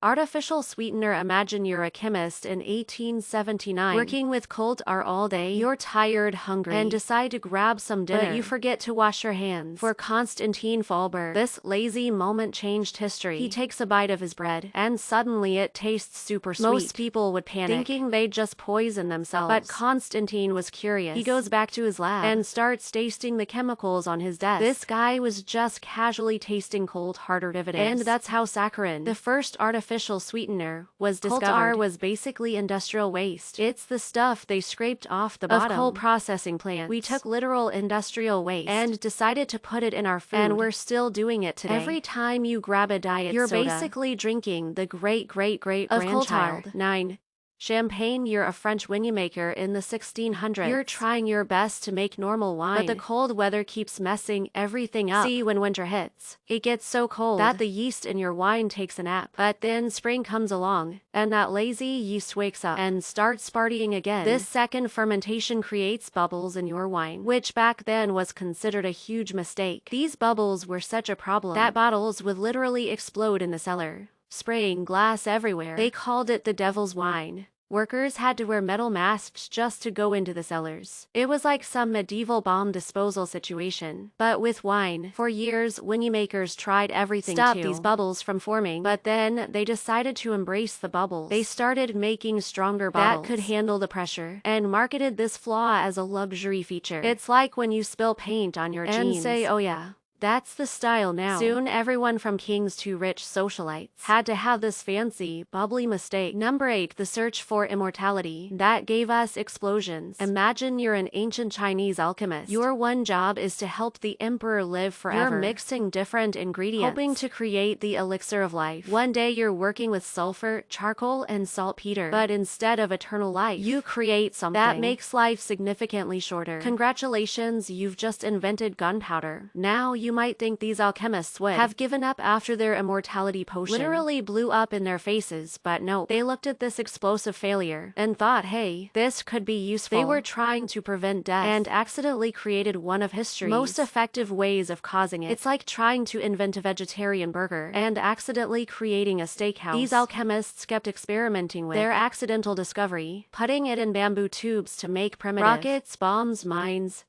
Artificial sweetener. Imagine you're a chemist in 1879, working with cold air all day. You're tired, hungry, and decide to grab some dinner, but you forget to wash your hands. For Konstantin Fahlberg, this lazy moment changed history. He takes a bite of his bread, and suddenly it tastes super sweet. Most people would panic, thinking they'd just poison themselves. But Konstantin was curious. He goes back to his lab and starts tasting the chemicals on his desk. This guy was just casually tasting cold hard derivatives, and that's how saccharin, the first artificial sweetener, was discovered. Coal tar was basically industrial waste. It's the stuff they scraped off the bottom of coal processing plants. We took literal industrial waste and decided to put it in our food, and we're still doing it today. Every time you grab a diet soda, you're basically drinking the great-great-great-grandchild. 9. Champagne. You're a French winemaker in the 1600s. You're trying your best to make normal wine, but the cold weather keeps messing everything up. See, when winter hits, it gets so cold that the yeast in your wine takes a nap. But then spring comes along, and that lazy yeast wakes up and starts partying again. This second fermentation creates bubbles in your wine, which back then was considered a huge mistake. These bubbles were such a problem that bottles would literally explode in the cellar, spraying glass everywhere. They called it the devil's wine. Workers had to wear metal masks just to go into the cellars. It was like some medieval bomb disposal situation, but with wine. For years, winemaker's tried everything to stop these bubbles from forming, but then they decided to embrace the bubbles. They started making stronger bottles that could handle the pressure, and marketed this flaw as a luxury feature. It's like when you spill paint on your jeans and say, "Oh yeah, that's the style now." Soon, everyone from kings to rich socialites had to have this fancy, bubbly mistake. Number 8. The search for immortality. That gave us explosions. Imagine you're an ancient Chinese alchemist. Your one job is to help the emperor live forever. You're mixing different ingredients, hoping to create the elixir of life. One day you're working with sulfur, charcoal, and saltpeter, but instead of eternal life, you create something that makes life significantly shorter. Congratulations, you've just invented gunpowder. Now you might think these alchemists would have given up after their immortality potion literally blew up in their faces, but no. They looked at this explosive failure and thought, hey, this could be useful. They were trying to prevent death and accidentally created one of history's most effective ways of causing it. It's like trying to invent a vegetarian burger and accidentally creating a steakhouse. These alchemists kept experimenting with their accidental discovery, putting it in bamboo tubes to make primitive rockets, bombs, mines,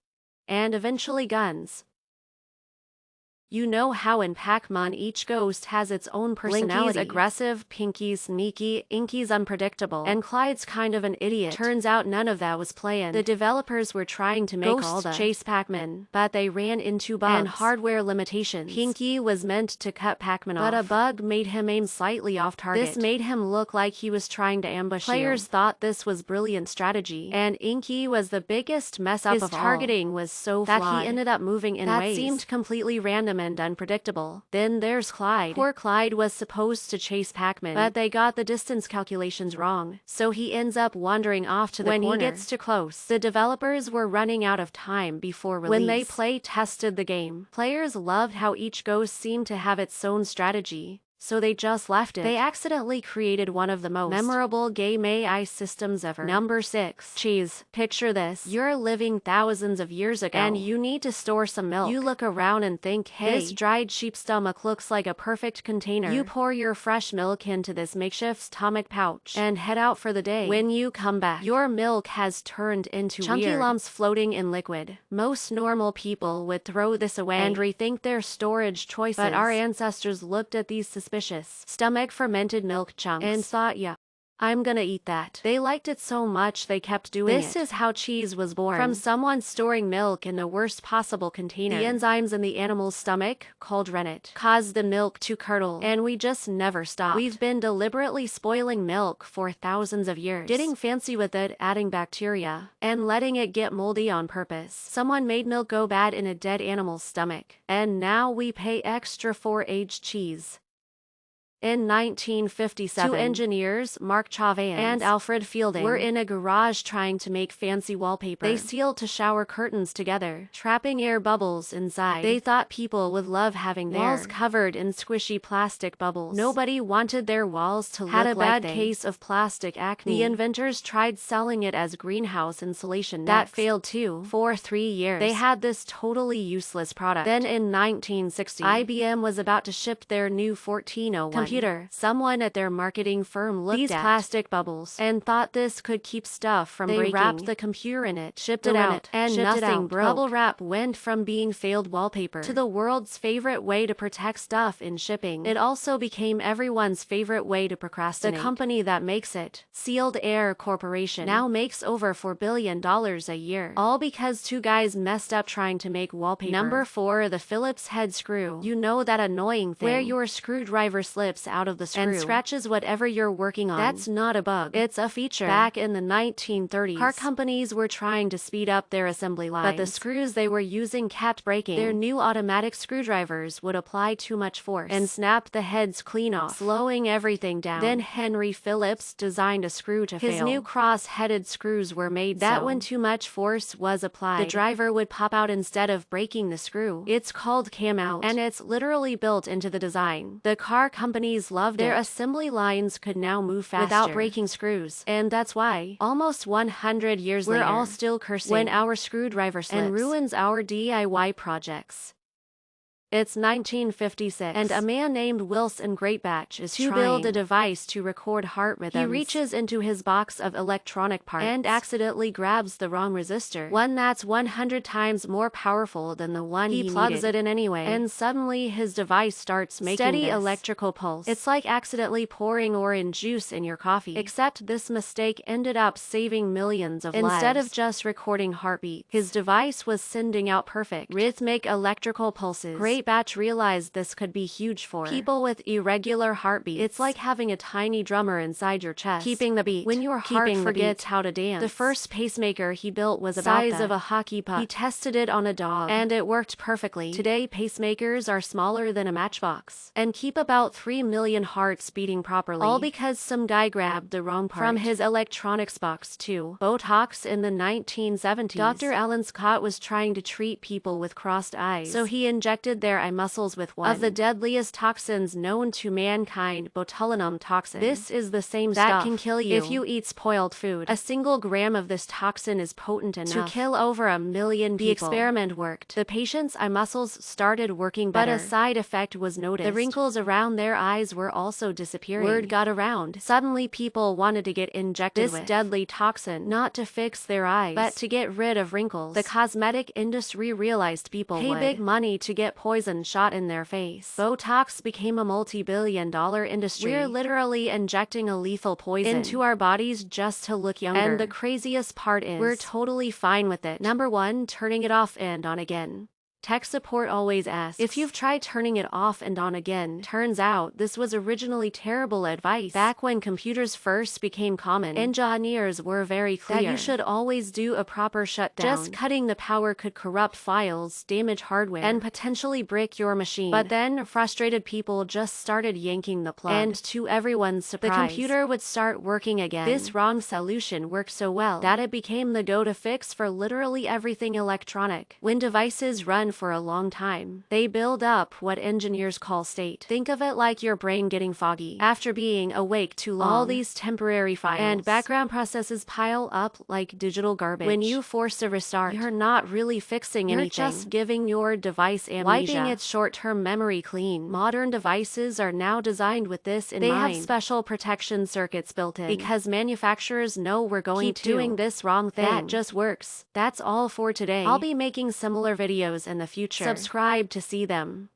and eventually guns. You know how in Pac-Man each ghost has its own personality. Blinky's aggressive, Pinky's sneaky, Inky's unpredictable, and Clyde's kind of an idiot. Turns out none of that was planned. The developers were trying to make Ghost chase Pac-Man, but they ran into bugs and hardware limitations. Pinky was meant to cut Pac-Man off, but a bug made him aim slightly off target. This made him look like he was trying to ambush Players thought this was brilliant strategy, and Inky was the biggest mess up of all. His targeting was so flawed that he ended up moving in ways that seemed completely random and unpredictable. Then there's Clyde. Poor Clyde was supposed to chase Pac-Man, but they got the distance calculations wrong, so he ends up wandering off to the corner. When he gets too close, the developers were running out of time before release. When they play tested the game, players loved how each ghost seemed to have its own strategy, so they just left it. They accidentally created one of the most memorable game AI systems ever. Number 6. Cheese. Picture this. You're living thousands of years ago, and you need to store some milk. You look around and think, hey, this dried sheep stomach looks like a perfect container. You pour your fresh milk into this makeshift stomach pouch and head out for the day. When you come back, your milk has turned into chunky lumps floating in liquid. Most normal people would throw this away and rethink their storage choices, but our ancestors looked at these suspicious stomach fermented milk chunks and thought, yeah, I'm gonna eat that. They liked it so much they kept doing it. This is how cheese was born. From someone storing milk in the worst possible container. The enzymes in the animal's stomach, called rennet, cause the milk to curdle, and we just never stopped. We've been deliberately spoiling milk for thousands of years, getting fancy with it, adding bacteria, and letting it get moldy on purpose. Someone made milk go bad in a dead animal's stomach, and now we pay extra for aged cheese. In 1957, two engineers, Mark Chavez and Alfred Fielding, were in a garage trying to make fancy wallpaper. They sealed two shower curtains together, trapping air bubbles inside. They thought people would love having their walls covered in squishy plastic bubbles. Nobody wanted their walls to look like they had a bad case of plastic acne. The inventors tried selling it as greenhouse insulation. That failed too. For 3 years, they had this totally useless product. Then in 1960, IBM was about to ship their new 1401 computer computer. Someone at their marketing firm looked at these plastic bubbles and thought this could keep stuff from breaking. They wrapped the computer in it, shipped it out, and nothing broke. Bubble wrap went from being failed wallpaper to the world's favorite way to protect stuff in shipping. It also became everyone's favorite way to procrastinate. The company that makes it, Sealed Air Corporation, now makes over $4 billion a year. All because two guys messed up trying to make wallpaper. Number 4. The Phillips head screw. You know that annoying thing where your screwdriver slips out of the screw and scratches whatever you're working on? That's not a bug. It's a feature. Back in the 1930s, car companies were trying to speed up their assembly lines, but the screws they were using kept breaking. Their new automatic screwdrivers would apply too much force and snap the heads clean off, slowing everything down. Then Henry Phillips designed a screw to fail. His new cross-headed screws were made that when too much force was applied, the driver would pop out instead of breaking the screw. It's called cam out, and it's literally built into the design. The car companies loved it. Their assembly lines could now move faster without breaking screws, and that's why, almost 100 years later, we're all still cursing when our screwdriver slips and ruins our DIY projects. It's 1956, and a man named Wilson Greatbatch is trying to build a device to record heart rhythms. He reaches into his box of electronic parts and accidentally grabs the wrong resistor, one that's 100 times more powerful than the one he plugs it in anyway, and suddenly his device starts making steady electrical pulse. It's like accidentally pouring orange juice in your coffee, except this mistake ended up saving millions of lives. Instead of just recording heartbeats, his device was sending out perfect, rhythmic electrical pulses. Greatbatch realized this could be huge for people with irregular heartbeats. It's like having a tiny drummer inside your chest, keeping the beat when your heart forgets how to dance. The first pacemaker he built was about the size of a hockey puck. He tested it on a dog, and it worked perfectly. Today, pacemakers are smaller than a matchbox and keep about 3 million hearts beating properly, all because some guy grabbed the wrong part from his electronics box too. Botox in the 1970s. Dr. Alan Scott was trying to treat people with crossed eyes, so he injected their eye muscles with one of the deadliest toxins known to mankind, botulinum toxin. This is the same stuff that can kill you if you eat spoiled food. A single gram of this toxin is potent enough to kill over 1 million people. The experiment worked. The patient's eye muscles started working better, but a side effect was noticed. The wrinkles around their eyes were also disappearing. Word got around. Suddenly people wanted to get injected with this deadly toxin, not to fix their eyes, but to get rid of wrinkles. The cosmetic industry realized people would pay big money to get poison shot in their face. Botox became a multi-billion-dollar industry. We're literally injecting a lethal poison into our bodies just to look younger. And the craziest part is, we're totally fine with it. Number 1, turning it off and on again. Tech support always asks if you've tried turning it off and on again. Turns out this was originally terrible advice. Back when computers first became common, engineers were very clear that you should always do a proper shutdown. Just cutting the power could corrupt files, damage hardware, and potentially break your machine. But then frustrated people just started yanking the plug, and to everyone's surprise, the computer would start working again. This wrong solution worked so well that it became the go-to fix for literally everything electronic. When devices run for a long time, they build up what engineers call state. Think of it like your brain getting foggy after being awake too long. All these temporary files and background processes pile up like digital garbage. When you force a restart, you're not really fixing anything. You're just giving your device amnesia, wiping its short-term memory clean. Modern devices are now designed with this in mind. They have special protection circuits built in because manufacturers know we're going to keep doing this wrong thing. That just works. That's all for today. I'll be making similar videos in the future. Subscribe to see them.